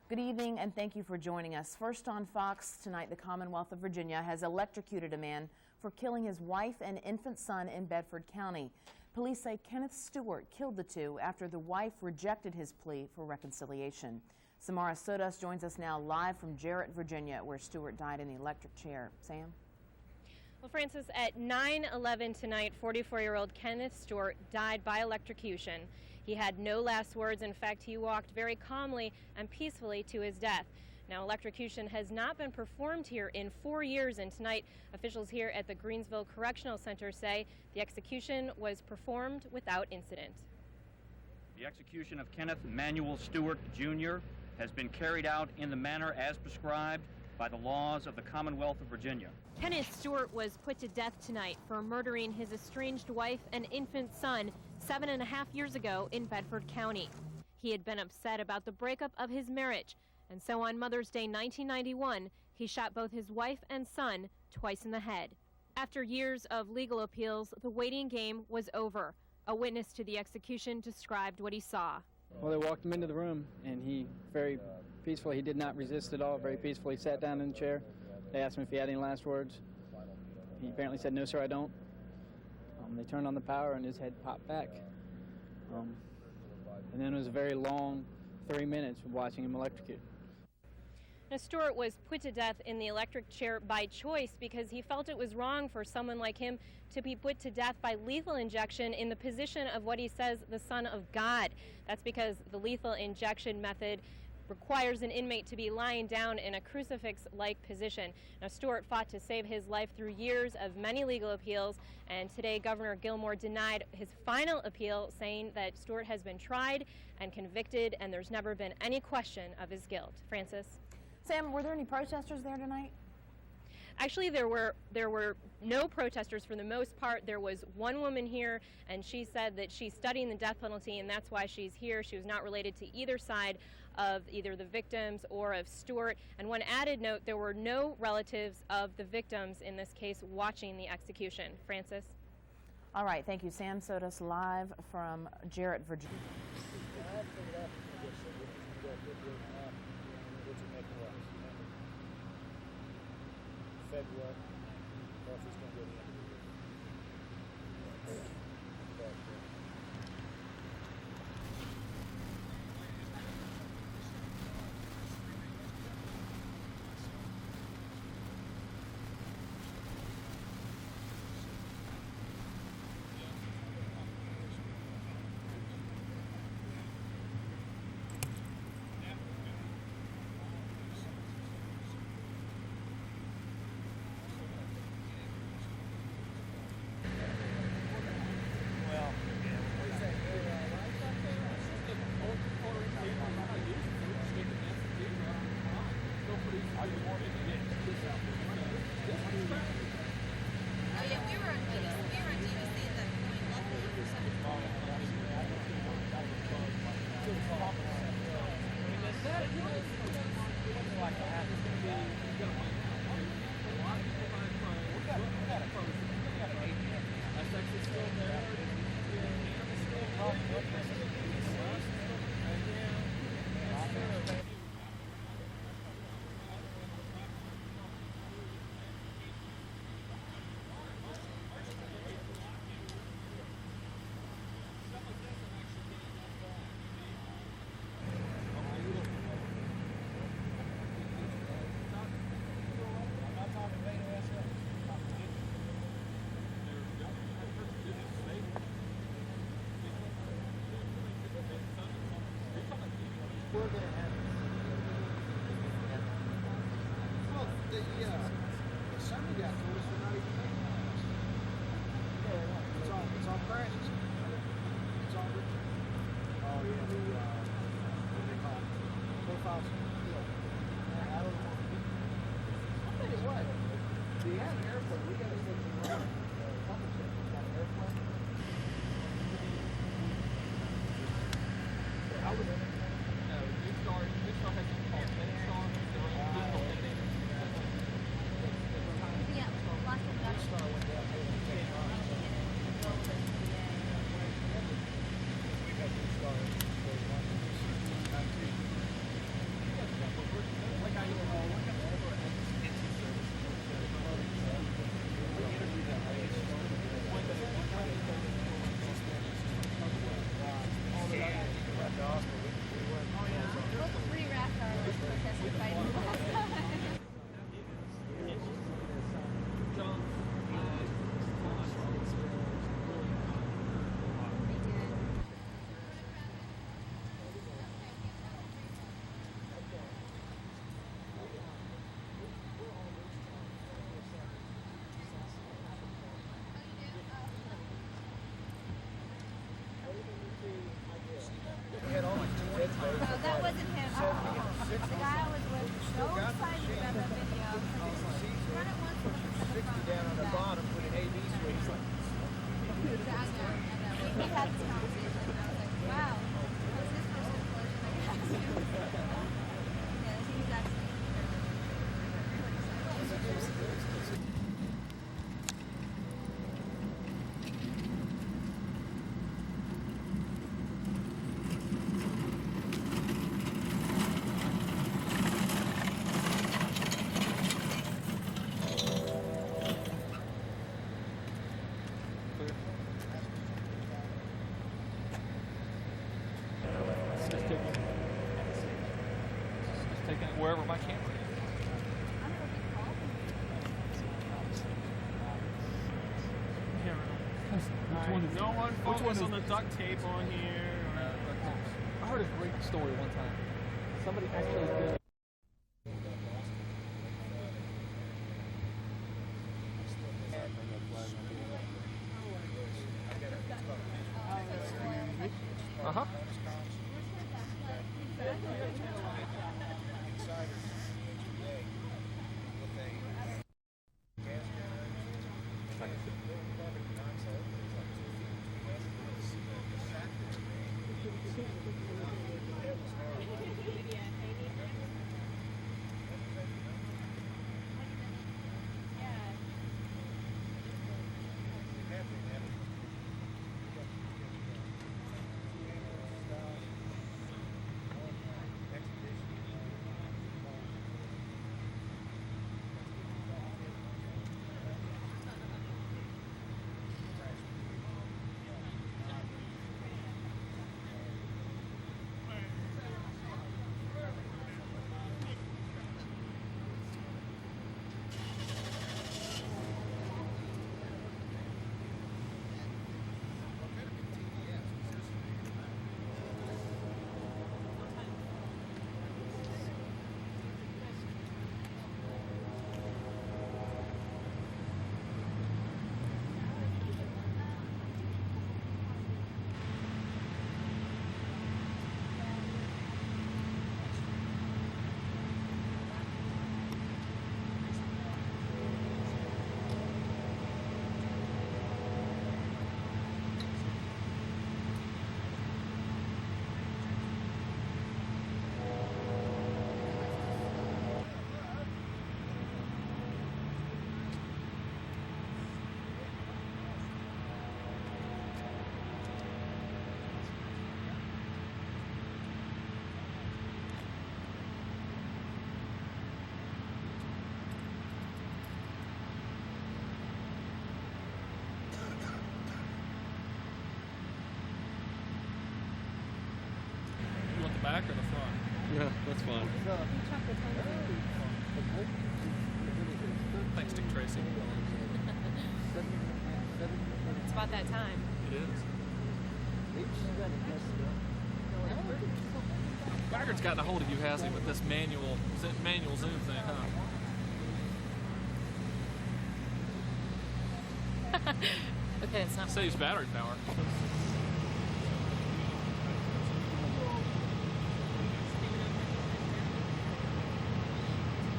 Good evening and thank you for joining us. First on Fox tonight, the Commonwealth of Virginia has electrocuted a man for killing his wife and infant son in Bedford County. Police say Kenneth Stewart killed the two after the wife rejected his plea for reconciliation. Samara Sodos joins us now live from Jarrett, Virginia, where Stewart died in the electric chair. Sam? Well, Francis, at 9:11 tonight, 44-year-old Kenneth Stewart died by electrocution. He had no last words. In fact, he walked very calmly and peacefully to his death. Now, electrocution has not been performed here in 4 years, and tonight officials here at the Greensville Correctional Center say the execution was performed without incident. The execution of Kenneth Manuel Stewart, Jr. has been carried out in the manner as prescribed by the laws of the Commonwealth of Virginia. Kenneth Stewart was put to death tonight for murdering his estranged wife and infant son 7.5 years ago in Bedford County. He had been upset about the breakup of his marriage, and so on Mother's Day 1991, he shot both his wife and son twice in the head. After years of legal appeals, the waiting game was over. A witness to the execution described what he saw. Well, they walked him into the room, and he very peacefully, he did not resist at all, very peacefully sat down in the chair. They asked him if he had any last words. He apparently said, "No, sir, I don't." They turned on the power, and his head popped back. And then it was a very long 3 minutes of watching him electrocute. Now, Stewart was put to death in the electric chair by choice because he felt it was wrong for someone like him to be put to death by lethal injection in the position of what he says the Son of God. That's because the lethal injection method requires an inmate to be lying down in a crucifix-like position. Now, Stewart fought to save his life through years of many legal appeals, and today Governor Gilmore denied his final appeal, saying that Stewart has been tried and convicted, and there's never been any question of his guilt. Francis? Sam, were there any protesters there tonight? Actually, there were no protesters for the most part. There was one woman here, and she said that she's studying the death penalty, and that's why she's here. She was not related to either side of either the victims or of Stewart. And one added note, there were no relatives of the victims in this case watching the execution. Francis? All right, thank you. Sam Sodos live from Jarrett, Virginia. February, or if it's going to go to the end of the year. We're going to have well, the Sunday guy told us we're not even making ours. It's all crashes. It's all good. Oh yeah, what do they call it? Profiles. I don't know. I'll tell you what. We have an airplane. We got to take some around. Public safety got an airplane. I was in it. still got the machine. Run it once, 60 down on the bottom with an AB switch. I know. We had this conversation, and I was like, wow, what's this first explosion I got to? Yeah, he's actually really excited. Taking it wherever my camera is. No one focus on the duct tape on here. I heard a great story one time. Somebody actually did. Uh-huh. Back or the front? Yeah, that's fine. Thanks, Dick Tracy. It's about that time. It is. Bagard's gotten a hold of you, has he, with this manual zoom thing, huh? Okay, it's not. Saves battery power.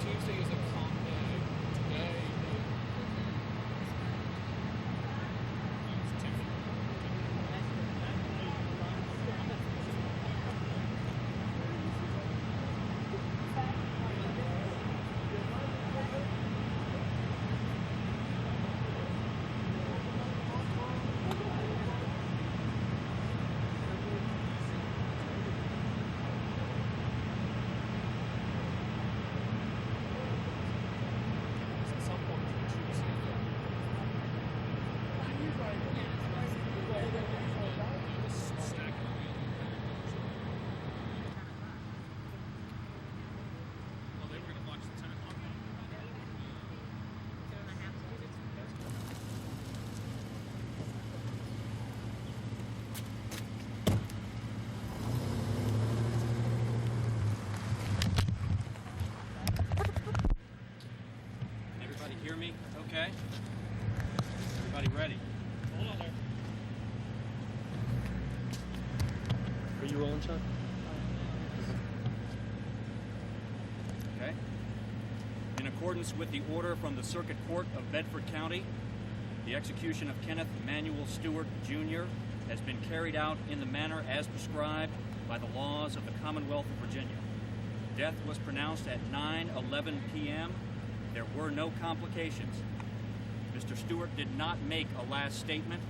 Tuesday is a calm day. Today. Hear me? Okay. Everybody ready? Hold on there. Are you rolling, Chuck? Okay. In accordance with the order from the Circuit Court of Bedford County, the execution of Kenneth Manuel Stewart, Jr. has been carried out in the manner as prescribed by the laws of the Commonwealth of Virginia. Death was pronounced at 9:11 p.m. There were no complications. Mr. Stewart did not make a last statement.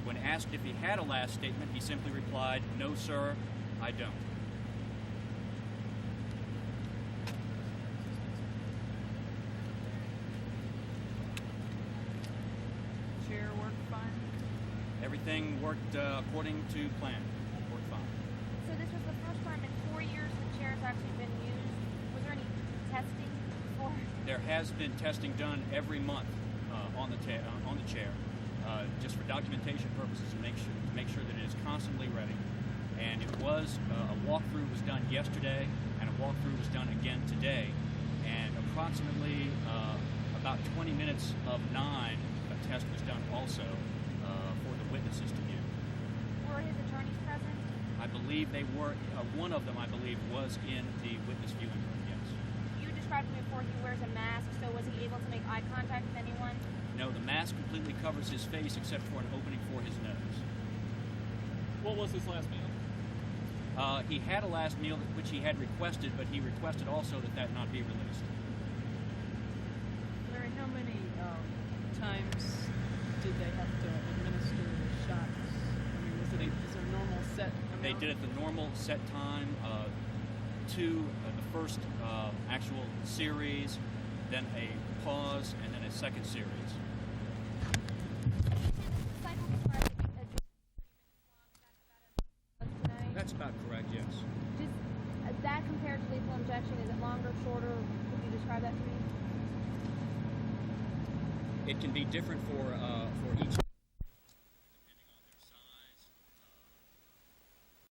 When asked if he had a last statement, he simply replied, "No, sir, I don't." Chair worked fine? Everything worked according to plan. Worked fine. So this was the first time in 4 years the chair has actually been used. Was there any testing before? There has been testing done every month on the chair, just for documentation purposes, to make sure that it is constantly ready. And it was a walkthrough was done yesterday, and a walkthrough was done again today. And approximately about 20 minutes of 9, a test was done also for the witnesses to view. Were his attorneys present? I believe they were. One of them, I believe, was in the witness viewing room. Yes. You described him before. He wears a mask, so was he able to make eye contact with anyone? No, the mask completely covers his face except for an opening for his nose. What was his last meal? He had a last meal which he had requested, but he requested also that not be released. Larry, how many times did they have to administer the shots? I mean, is there a normal set amount? They did it the normal set time, the first actual series, then a pause, and then a second series. Cycle described it as 3 minutes long. That's about as tonight. That's about correct, yes. Just that compared to lethal injection, is it longer, shorter? Could you describe that to me? It can be different for each